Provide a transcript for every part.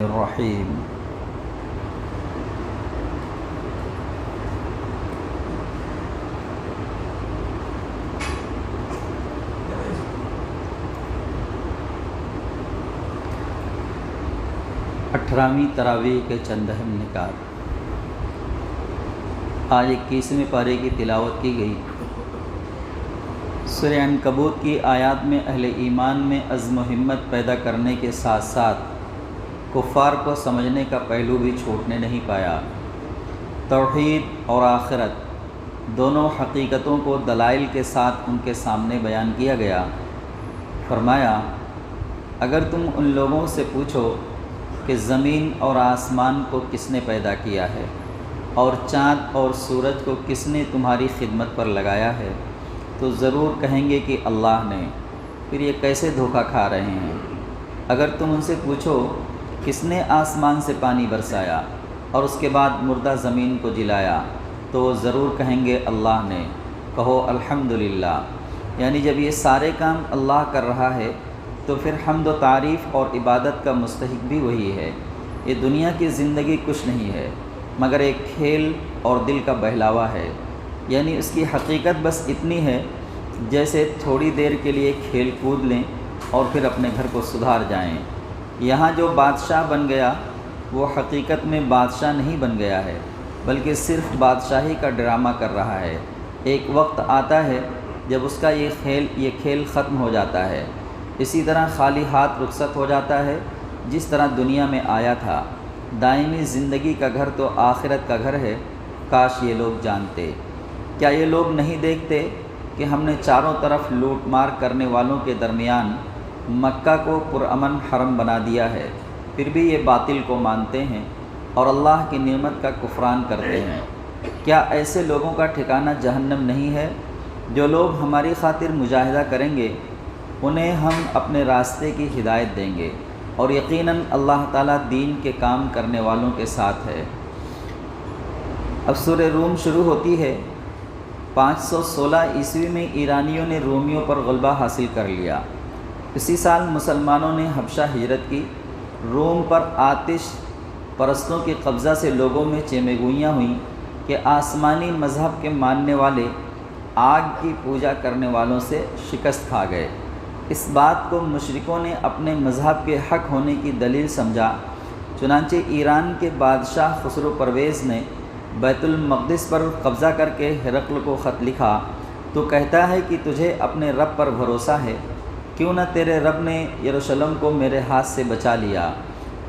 الرحیم۔ اٹھارہویں تراویح کے چند اہم نکات۔ آج 21ویں پارے کی تلاوت کی گئی۔ سورہ عنکبوت کی آیات میں اہل ایمان میں عزم و ہمت پیدا کرنے کے ساتھ ساتھ کفار کو سمجھنے کا پہلو بھی چھوٹنے نہیں پایا۔ توحید اور آخرت دونوں حقیقتوں کو دلائل کے ساتھ ان کے سامنے بیان کیا گیا۔ فرمایا، اگر تم ان لوگوں سے پوچھو کہ زمین اور آسمان کو کس نے پیدا کیا ہے اور چاند اور سورج کو کس نے تمہاری خدمت پر لگایا ہے، تو ضرور کہیں گے کہ اللہ نے۔ پھر یہ کیسے دھوکہ کھا رہے ہیں؟ اگر تم ان سے پوچھو کس نے آسمان سے پانی برسایا اور اس کے بعد مردہ زمین کو جلایا، تو وہ ضرور کہیں گے اللہ نے۔ کہو الحمدللہ، یعنی جب یہ سارے کام اللہ کر رہا ہے تو پھر حمد و تعریف اور عبادت کا مستحق بھی وہی ہے۔ یہ دنیا کی زندگی کچھ نہیں ہے مگر ایک کھیل اور دل کا بہلاوا ہے، یعنی اس کی حقیقت بس اتنی ہے جیسے تھوڑی دیر کے لیے کھیل کود لیں اور پھر اپنے گھر کو سدھار جائیں۔ یہاں جو بادشاہ بن گیا وہ حقیقت میں بادشاہ نہیں بن گیا ہے، بلکہ صرف بادشاہی کا ڈرامہ کر رہا ہے۔ ایک وقت آتا ہے جب اس کا یہ کھیل ختم ہو جاتا ہے۔ اسی طرح خالی ہاتھ رخصت ہو جاتا ہے جس طرح دنیا میں آیا تھا۔ دائمی زندگی کا گھر تو آخرت کا گھر ہے، کاش یہ لوگ جانتے۔ کیا یہ لوگ نہیں دیکھتے کہ ہم نے چاروں طرف لوٹ مار کرنے والوں کے درمیان مکہ کو پرامن حرم بنا دیا ہے، پھر بھی یہ باطل کو مانتے ہیں اور اللہ کی نعمت کا کفران کرتے ہیں۔ کیا ایسے لوگوں کا ٹھکانہ جہنم نہیں ہے؟ جو لوگ ہماری خاطر مجاہدہ کریں گے انہیں ہم اپنے راستے کی ہدایت دیں گے، اور یقیناً اللہ تعالیٰ دین کے کام کرنے والوں کے ساتھ ہے۔ اب سورہ روم شروع ہوتی ہے۔ 516 عیسوی میں ایرانیوں نے رومیوں پر غلبہ حاصل کر لیا۔ اسی سال مسلمانوں نے حبشہ ہجرت کی۔ روم پر آتش پرستوں کے قبضہ سے لوگوں میں چیمے گوئیاں ہوئیں کہ آسمانی مذہب کے ماننے والے آگ کی پوجا کرنے والوں سے شکست کھا گئے۔ اس بات کو مشرکوں نے اپنے مذہب کے حق ہونے کی دلیل سمجھا۔ چنانچہ ایران کے بادشاہ خسرو پرویز نے بیت المقدس پر قبضہ کر کے ہرقل کو خط لکھا تو کہتا ہے کہ تجھے اپنے رب پر بھروسہ ہے، کیوں نہ تیرے رب نے یروشلم کو میرے ہاتھ سے بچا لیا۔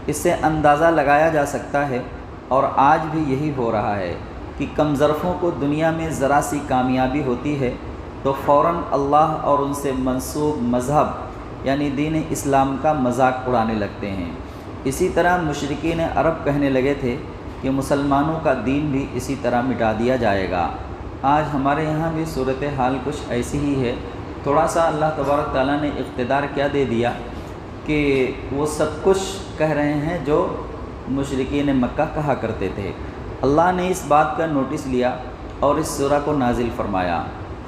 اس سے اندازہ لگایا جا سکتا ہے، اور آج بھی یہی ہو رہا ہے، کہ کم ظرفوں کو دنیا میں ذرا سی کامیابی ہوتی ہے تو فوراً اللہ اور ان سے منسوب مذہب یعنی دین اسلام کا مذاق اڑانے لگتے ہیں۔ اسی طرح مشرکین عرب کہنے لگے تھے کہ مسلمانوں کا دین بھی اسی طرح مٹا دیا جائے گا۔ آج ہمارے یہاں بھی صورتحال کچھ ایسی ہی ہے۔ تھوڑا سا اللہ تبارک تعالیٰ نے اقتدار کیا دے دیا کہ وہ سب کچھ کہہ رہے ہیں جو مشرکین مکہ کہا کرتے تھے۔ اللہ نے اس بات کا نوٹس لیا اور اس سورہ کو نازل فرمایا۔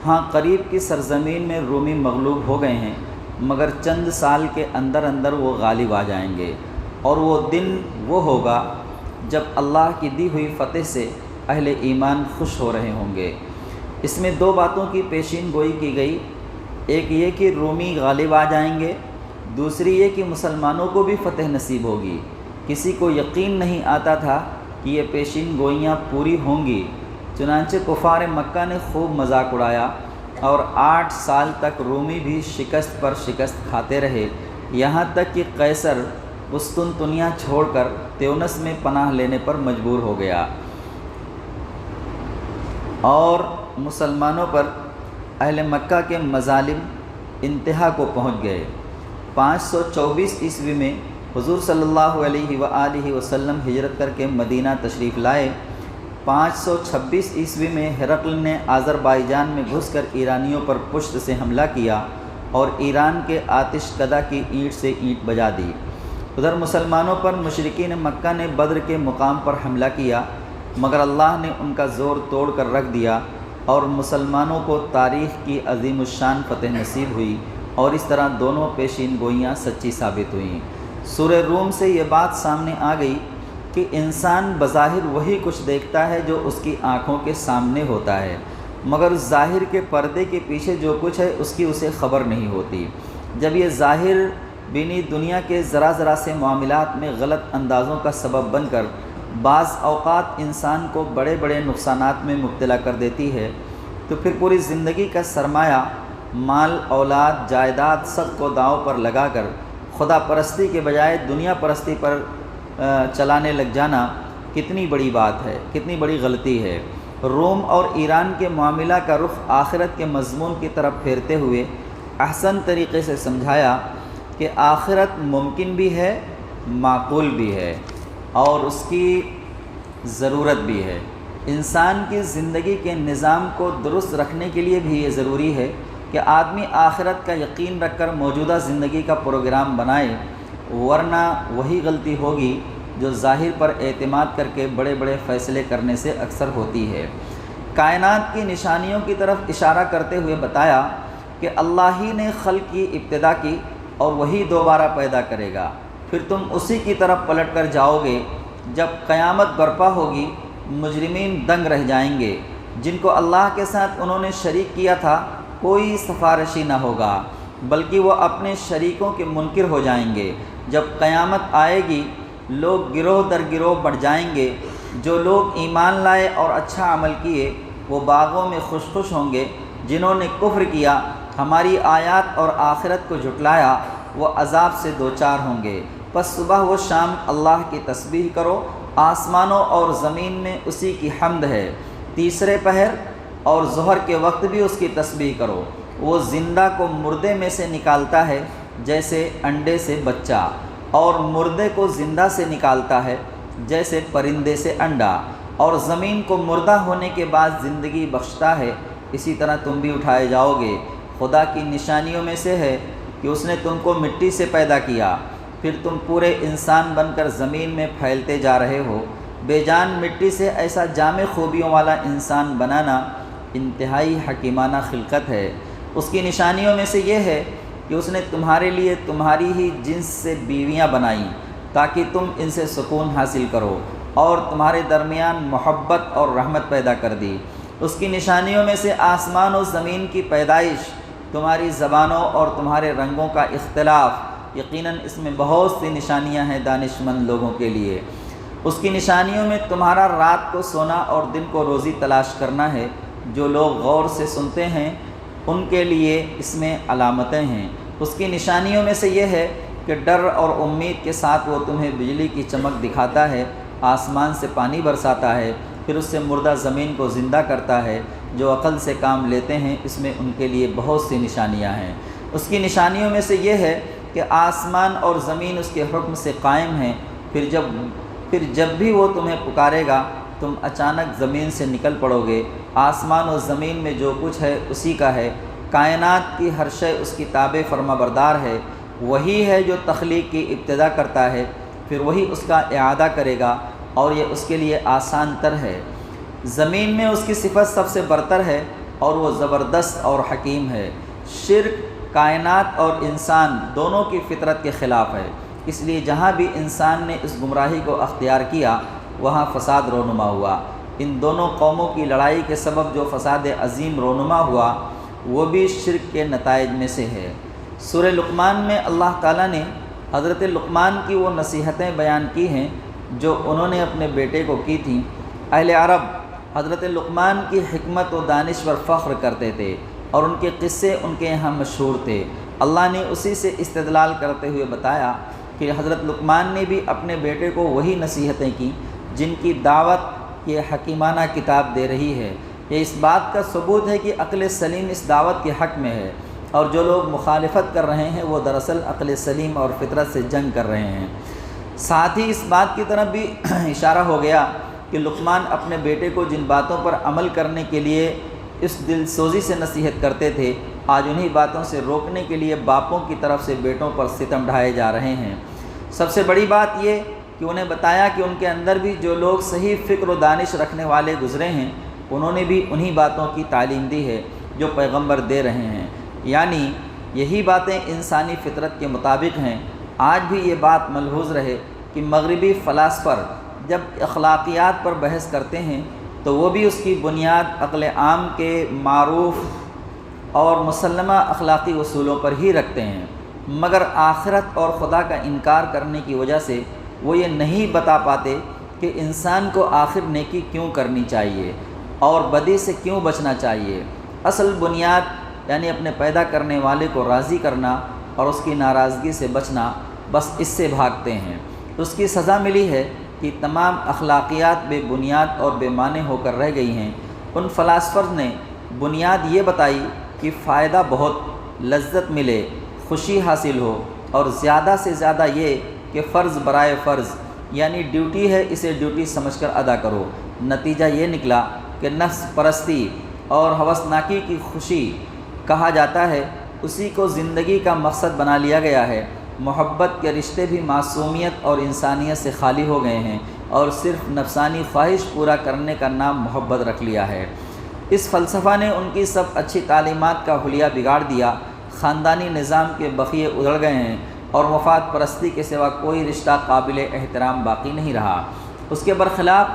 ہاں، قریب کی سرزمین میں رومی مغلوب ہو گئے ہیں، مگر چند سال کے اندر اندر وہ غالب آ جائیں گے، اور وہ دن وہ ہوگا جب اللہ کی دی ہوئی فتح سے اہل ایمان خوش ہو رہے ہوں گے۔ اس میں دو باتوں کی پیشین گوئی کی گئی، ایک یہ کہ رومی غالب آ جائیں گے، دوسری یہ کہ مسلمانوں کو بھی فتح نصیب ہوگی۔ کسی کو یقین نہیں آتا تھا کہ یہ پیشین گوئیاں پوری ہوں گی، چنانچہ کفار مکہ نے خوب مذاق اڑایا، اور 8 سال تک رومی بھی شکست پر شکست کھاتے رہے، یہاں تک کہ قیصر قسطنطنیہ چھوڑ کر تیونس میں پناہ لینے پر مجبور ہو گیا، اور مسلمانوں پر اہل مکہ کے مظالم انتہا کو پہنچ گئے۔ 524 عیسوی میں حضور صلی اللہ علیہ وآلہ وسلم ہجرت کر کے مدینہ تشریف لائے۔ 526 عیسوی میں ہرقل نے آذربائیجان میں گھس کر ایرانیوں پر پشت سے حملہ کیا اور ایران کے آتش کدہ کی اینٹ سے اینٹ بجا دی۔ ادھر مسلمانوں پر مشرکین مکہ نے بدر کے مقام پر حملہ کیا، مگر اللہ نے ان کا زور توڑ کر رکھ دیا، اور مسلمانوں کو تاریخ کی عظیم الشان فتح نصیب ہوئی، اور اس طرح دونوں پیشین گوئیاں سچی ثابت ہوئیں۔ سورہ روم سے یہ بات سامنے آ گئی کہ انسان بظاہر وہی کچھ دیکھتا ہے جو اس کی آنکھوں کے سامنے ہوتا ہے، مگر ظاہر کے پردے کے پیچھے جو کچھ ہے اس کی اسے خبر نہیں ہوتی۔ جب یہ ظاہر بینی دنیا کے ذرا ذرا سے معاملات میں غلط اندازوں کا سبب بن کر بعض اوقات انسان کو بڑے بڑے نقصانات میں مبتلا کر دیتی ہے، تو پھر پوری زندگی کا سرمایہ، مال، اولاد، جائیداد سب کو داؤ پر لگا کر خدا پرستی کے بجائے دنیا پرستی پر چلانے لگ جانا کتنی بڑی بات ہے، کتنی بڑی غلطی ہے۔ روم اور ایران کے معاملہ کا رخ آخرت کے مضمون کی طرف پھیرتے ہوئے احسن طریقے سے سمجھایا کہ آخرت ممکن بھی ہے، معقول بھی ہے اور اس کی ضرورت بھی ہے۔ انسان کی زندگی کے نظام کو درست رکھنے کے لیے بھی یہ ضروری ہے کہ آدمی آخرت کا یقین رکھ کر موجودہ زندگی کا پروگرام بنائے، ورنہ وہی غلطی ہوگی جو ظاہر پر اعتماد کر کے بڑے بڑے فیصلے کرنے سے اکثر ہوتی ہے۔ کائنات کی نشانیوں کی طرف اشارہ کرتے ہوئے بتایا کہ اللہ ہی نے خلق کی ابتدا کی اور وہی دوبارہ پیدا کرے گا، پھر تم اسی کی طرف پلٹ کر جاؤ گے۔ جب قیامت برپا ہوگی مجرمین دنگ رہ جائیں گے، جن کو اللہ کے ساتھ انہوں نے شریک کیا تھا کوئی سفارشی نہ ہوگا، بلکہ وہ اپنے شریکوں کے منکر ہو جائیں گے۔ جب قیامت آئے گی لوگ گروہ در گروہ بڑھ جائیں گے، جو لوگ ایمان لائے اور اچھا عمل کیے وہ باغوں میں خوش خوش ہوں گے، جنہوں نے کفر کیا، ہماری آیات اور آخرت کو جھٹلایا، وہ عذاب سے دوچار ہوں گے۔ پس صبح و شام اللہ کی تسبیح کرو، آسمانوں اور زمین میں اسی کی حمد ہے، تیسرے پہر اور ظہر کے وقت بھی اس کی تسبیح کرو۔ وہ زندہ کو مردے میں سے نکالتا ہے جیسے انڈے سے بچہ، اور مردے کو زندہ سے نکالتا ہے جیسے پرندے سے انڈا، اور زمین کو مردہ ہونے کے بعد زندگی بخشتا ہے، اسی طرح تم بھی اٹھائے جاؤ گے۔ خدا کی نشانیوں میں سے ہے کہ اس نے تم کو مٹی سے پیدا کیا، پھر تم پورے انسان بن کر زمین میں پھیلتے جا رہے ہو۔ بے جان مٹی سے ایسا جامع خوبیوں والا انسان بنانا انتہائی حکیمانہ خلقت ہے۔ اس کی نشانیوں میں سے یہ ہے کہ اس نے تمہارے لیے تمہاری ہی جنس سے بیویاں بنائیں تاکہ تم ان سے سکون حاصل کرو، اور تمہارے درمیان محبت اور رحمت پیدا کر دی۔ اس کی نشانیوں میں سے آسمان و زمین کی پیدائش، تمہاری زبانوں اور تمہارے رنگوں کا اختلاف، یقیناً اس میں بہت سی نشانیاں ہیں دانش مند لوگوں کے لیے۔ اس کی نشانیوں میں تمہارا رات کو سونا اور دن کو روزی تلاش کرنا ہے۔ جو لوگ غور سے سنتے ہیں ان کے لیے اس میں علامتیں ہیں۔ اس کی نشانیوں میں سے یہ ہے کہ ڈر اور امید کے ساتھ وہ تمہیں بجلی کی چمک دکھاتا ہے، آسمان سے پانی برساتا ہے، پھر اس سے مردہ زمین کو زندہ کرتا ہے۔ جو عقل سے کام لیتے ہیں اس میں ان کے لیے بہت سی نشانیاں ہیں۔ اس کی نشانیوں میں سے یہ ہے کہ آسمان اور زمین اس کے حکم سے قائم ہیں، پھر جب بھی وہ تمہیں پکارے گا تم اچانک زمین سے نکل پڑو گے۔ آسمان و زمین میں جو کچھ ہے اسی کا ہے، کائنات کی ہر شے اس کی تابع فرما بردار ہے۔ وہی ہے جو تخلیق کی ابتدا کرتا ہے، پھر وہی اس کا اعادہ کرے گا، اور یہ اس کے لیے آسان تر ہے۔ زمین میں اس کی صفت سب سے برتر ہے اور وہ زبردست اور حکیم ہے۔ شرک کائنات اور انسان دونوں کی فطرت کے خلاف ہے، اس لیے جہاں بھی انسان نے اس گمراہی کو اختیار کیا وہاں فساد رونما ہوا۔ ان دونوں قوموں کی لڑائی کے سبب جو فساد عظیم رونما ہوا وہ بھی شرک کے نتائج میں سے ہے۔ سورہ لقمان میں اللہ تعالیٰ نے حضرت لقمان کی وہ نصیحتیں بیان کی ہیں جو انہوں نے اپنے بیٹے کو کی تھیں۔ اہل عرب حضرت لقمان کی حکمت و دانش پر فخر کرتے تھے اور ان کے قصے ان کے یہاں مشہور تھے۔ اللہ نے اسی سے استدلال کرتے ہوئے بتایا کہ حضرت لقمان نے بھی اپنے بیٹے کو وہی نصیحتیں کی جن کی دعوت یہ حکیمانہ کتاب دے رہی ہے۔ یہ اس بات کا ثبوت ہے کہ عقل سلیم اس دعوت کے حق میں ہے، اور جو لوگ مخالفت کر رہے ہیں وہ دراصل عقل سلیم اور فطرت سے جنگ کر رہے ہیں۔ ساتھ ہی اس بات کی طرف بھی اشارہ ہو گیا کہ لقمان اپنے بیٹے کو جن باتوں پر عمل کرنے کے لیے اس دل سوزی سے نصیحت کرتے تھے، آج انہی باتوں سے روکنے کے لیے باپوں کی طرف سے بیٹوں پر ستم ڈھائے جا رہے ہیں۔ سب سے بڑی بات یہ کہ انہیں بتایا کہ ان کے اندر بھی جو لوگ صحیح فکر و دانش رکھنے والے گزرے ہیں انہوں نے بھی انہی باتوں کی تعلیم دی ہے جو پیغمبر دے رہے ہیں، یعنی یہی باتیں انسانی فطرت کے مطابق ہیں۔ آج بھی یہ بات ملحوظ رہے کہ مغربی فلاسفر جب اخلاقیات پر بحث کرتے ہیں تو وہ بھی اس کی بنیاد عقل عام کے معروف اور مسلمہ اخلاقی اصولوں پر ہی رکھتے ہیں، مگر آخرت اور خدا کا انکار کرنے کی وجہ سے وہ یہ نہیں بتا پاتے کہ انسان کو آخر نیکی کیوں کرنی چاہیے اور بدی سے کیوں بچنا چاہیے۔ اصل بنیاد یعنی اپنے پیدا کرنے والے کو راضی کرنا اور اس کی ناراضگی سے بچنا، بس اس سے بھاگتے ہیں۔ اس کی سزا ملی ہے کہ تمام اخلاقیات بے بنیاد اور بے معنی ہو کر رہ گئی ہیں۔ ان فلاسفرز نے بنیاد یہ بتائی کہ فائدہ بہت، لذت ملے، خوشی حاصل ہو، اور زیادہ سے زیادہ یہ کہ فرض برائے فرض، یعنی ڈیوٹی ہے اسے ڈیوٹی سمجھ کر ادا کرو۔ نتیجہ یہ نکلا کہ نفس پرستی اور ہوسناکی کی خوشی کہا جاتا ہے اسی کو زندگی کا مقصد بنا لیا گیا ہے۔ محبت کے رشتے بھی معصومیت اور انسانیت سے خالی ہو گئے ہیں اور صرف نفسانی خواہش پورا کرنے کا نام محبت رکھ لیا ہے۔ اس فلسفہ نے ان کی سب اچھی تعلیمات کا حلیہ بگاڑ دیا۔ خاندانی نظام کے بقیے اجڑ گئے ہیں اور مفاد پرستی کے سوا کوئی رشتہ قابل احترام باقی نہیں رہا۔ اس کے برخلاف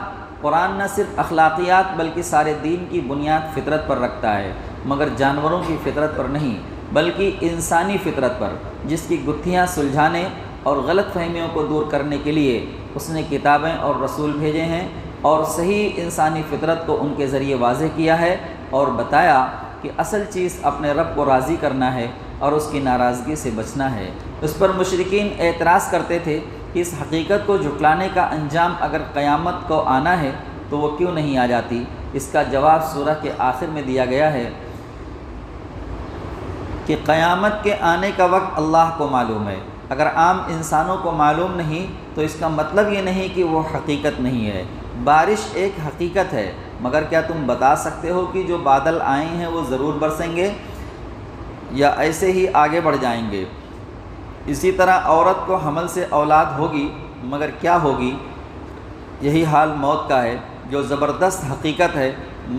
قرآن نہ صرف اخلاقیات بلکہ سارے دین کی بنیاد فطرت پر رکھتا ہے، مگر جانوروں کی فطرت پر نہیں بلکہ انسانی فطرت پر، جس کی گتھیاں سلجھانے اور غلط فہمیوں کو دور کرنے کے لیے اس نے کتابیں اور رسول بھیجے ہیں اور صحیح انسانی فطرت کو ان کے ذریعے واضح کیا ہے اور بتایا کہ اصل چیز اپنے رب کو راضی کرنا ہے اور اس کی ناراضگی سے بچنا ہے۔ اس پر مشرکین اعتراض کرتے تھے کہ اس حقیقت کو جھٹلانے کا انجام اگر قیامت کو آنا ہے تو وہ کیوں نہیں آ جاتی؟ اس کا جواب سورہ کے آخر میں دیا گیا ہے کہ قیامت کے آنے کا وقت اللہ کو معلوم ہے۔ اگر عام انسانوں کو معلوم نہیں تو اس کا مطلب یہ نہیں کہ وہ حقیقت نہیں ہے۔ بارش ایک حقیقت ہے، مگر کیا تم بتا سکتے ہو کہ جو بادل آئے ہیں وہ ضرور برسیں گے یا ایسے ہی آگے بڑھ جائیں گے؟ اسی طرح عورت کو حمل سے اولاد ہوگی، مگر کیا ہوگی؟ یہی حال موت کا ہے جو زبردست حقیقت ہے،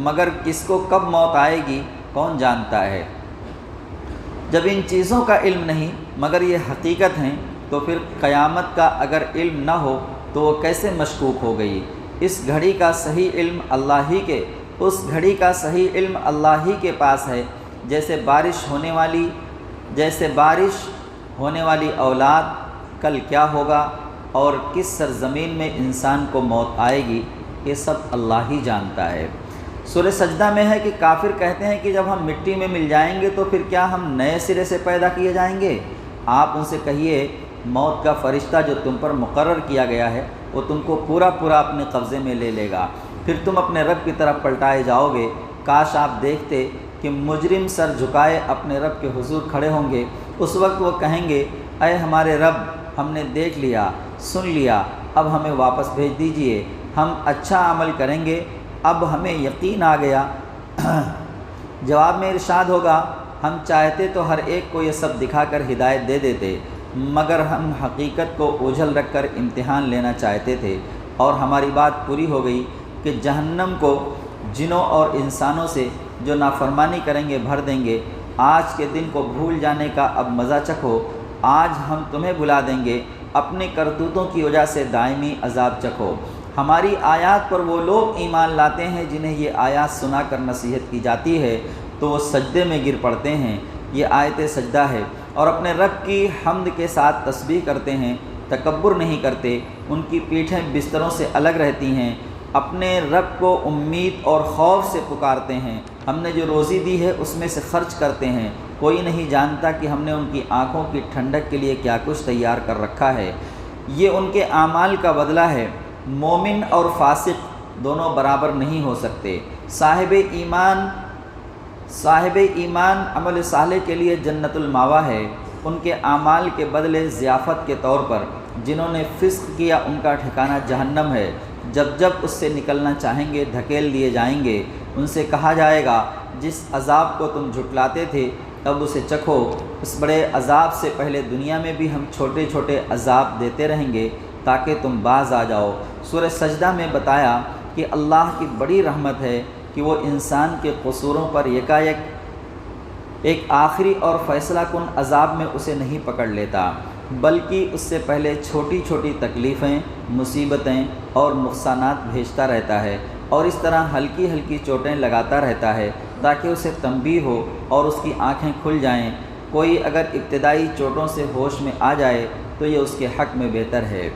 مگر کس کو کب موت آئے گی کون جانتا ہے؟ جب ان چیزوں کا علم نہیں مگر یہ حقیقت ہیں تو پھر قیامت کا اگر علم نہ ہو تو وہ کیسے مشکوک ہو گئی؟ اس گھڑی کا صحیح علم اللہ ہی کے اس گھڑی کا صحیح علم اللہ ہی کے پاس ہے۔ جیسے بارش ہونے والی اولاد، کل کیا ہوگا اور کس سرزمین میں انسان کو موت آئے گی، یہ سب اللہ ہی جانتا ہے۔ سورہ سجدہ میں ہے کہ کافر کہتے ہیں کہ جب ہم مٹی میں مل جائیں گے تو پھر کیا ہم نئے سرے سے پیدا کیے جائیں گے؟ آپ ان سے کہیے موت کا فرشتہ جو تم پر مقرر کیا گیا ہے وہ تم کو پورا اپنے قبضے میں لے لے گا، پھر تم اپنے رب کی طرف پلٹائے جاؤ گے۔ کاش آپ دیکھتے کہ مجرم سر جھکائے اپنے رب کے حضور کھڑے ہوں گے۔ اس وقت وہ کہیں گے اے ہمارے رب، ہم نے دیکھ لیا، سن لیا، اب ہمیں واپس بھیج دیجئے، ہم اچھا عمل کریں گے، اب ہمیں یقین آ گیا۔ جواب میں ارشاد ہوگا ہم چاہتے تو ہر ایک کو یہ سب دکھا کر ہدایت دے دیتے، مگر ہم حقیقت کو اوجھل رکھ کر امتحان لینا چاہتے تھے، اور ہماری بات پوری ہو گئی کہ جہنم کو جنوں اور انسانوں سے جو نافرمانی کریں گے بھر دیں گے۔ آج کے دن کو بھول جانے کا اب مزہ چکھو، آج ہم تمہیں بھلا دیں گے، اپنے کرتوتوں کی وجہ سے دائمی عذاب چکھو۔ ہماری آیات پر وہ لوگ ایمان لاتے ہیں جنہیں یہ آیات سنا کر نصیحت کی جاتی ہے تو وہ سجدے میں گر پڑتے ہیں۔ یہ آیت سجدہ ہے اور اپنے رب کی حمد کے ساتھ تسبیح کرتے ہیں، تکبر نہیں کرتے، ان کی پیٹھیں بستروں سے الگ رہتی ہیں، اپنے رب کو امید اور خوف سے پکارتے ہیں، ہم نے جو روزی دی ہے اس میں سے خرچ کرتے ہیں، کوئی نہیں جانتا کہ ہم نے ان کی آنکھوں کی ٹھنڈک کے لیے کیا کچھ تیار کر رکھا ہے۔ یہ ان کے اعمال کا بدلہ ہے۔ مومن اور فاسق دونوں برابر نہیں ہو سکتے۔ صاحب ایمان عمل صالح کے لیے جنت الماوا ہے، ان کے اعمال کے بدلے ضیافت کے طور پر۔ جنہوں نے فسق کیا ان کا ٹھکانہ جہنم ہے، جب اس سے نکلنا چاہیں گے دھکیل دیے جائیں گے۔ ان سے کہا جائے گا جس عذاب کو تم جھٹلاتے تھے اب اسے چکھو، اس بڑے عذاب سے پہلے دنیا میں بھی ہم چھوٹے چھوٹے عذاب دیتے رہیں گے تاکہ تم باز آ جاؤ۔ سورہ سجدہ میں بتایا کہ اللہ کی بڑی رحمت ہے کہ وہ انسان کے قصوروں پر یکایک ایک آخری اور فیصلہ کن عذاب میں اسے نہیں پکڑ لیتا۔ بلکہ اس سے پہلے چھوٹی چھوٹی تکلیفیں، مصیبتیں اور نقصانات بھیجتا رہتا ہے، اور اس طرح ہلکی ہلکی چوٹیں لگاتا رہتا ہے تاکہ اسے تنبیہ ہو اور اس کی آنکھیں کھل جائیں۔ کوئی اگر ابتدائی چوٹوں سے ہوش میں آ جائے تو یہ اس کے حق میں بہتر ہے۔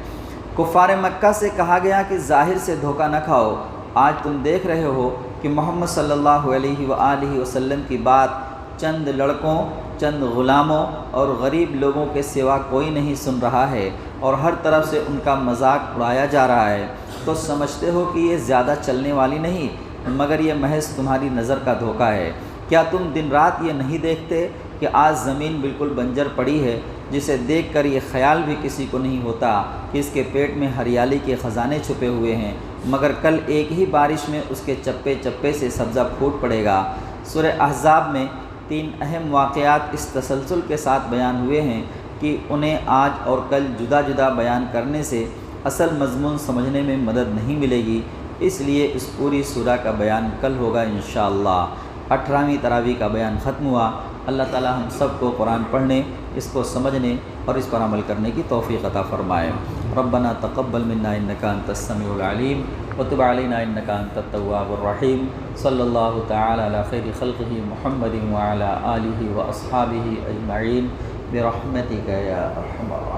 کفار مکہ سے کہا گیا کہ ظاہر سے دھوکہ نہ کھاؤ۔ آج تم دیکھ رہے ہو کہ محمد صلی اللہ علیہ وآلہ وسلم کی بات چند لڑکوں، چند غلاموں اور غریب لوگوں کے سوا کوئی نہیں سن رہا ہے، اور ہر طرف سے ان کا مذاق اڑایا جا رہا ہے، تو سمجھتے ہو کہ یہ زیادہ چلنے والی نہیں، مگر یہ محض تمہاری نظر کا دھوکہ ہے۔ کیا تم دن رات یہ نہیں دیکھتے کہ آج زمین بالکل بنجر پڑی ہے، جسے دیکھ کر یہ خیال بھی کسی کو نہیں ہوتا کہ اس کے پیٹ میں ہریالی کے خزانے چھپے ہوئے ہیں، مگر کل ایک ہی بارش میں اس کے چپے چپے سے سبزہ پھوٹ پڑے گا۔ سورہ احزاب میں 3 اہم واقعات اس تسلسل کے ساتھ بیان ہوئے ہیں کہ انہیں آج اور کل جدا جدا بیان کرنے سے اصل مضمون سمجھنے میں مدد نہیں ملے گی، اس لیے اس پوری سورہ کا بیان کل ہوگا انشاءاللہ۔ 18ویں تراویح کا بیان ختم ہوا۔ اللہ تعالی ہم سب کو قرآن پڑھنے، اس کو سمجھنے اور اس پر عمل کرنے کی توفیق عطا فرمائے۔ ربنا تقبل منا انک انت السمیع العلیم وتب علینا انک انت التواب الرحیم۔ صلی اللہ تعالی علی خیر خلقہ محمد وعلی آلہ واصحابہ اجمعین برحمتک یا ارحم الراحمین۔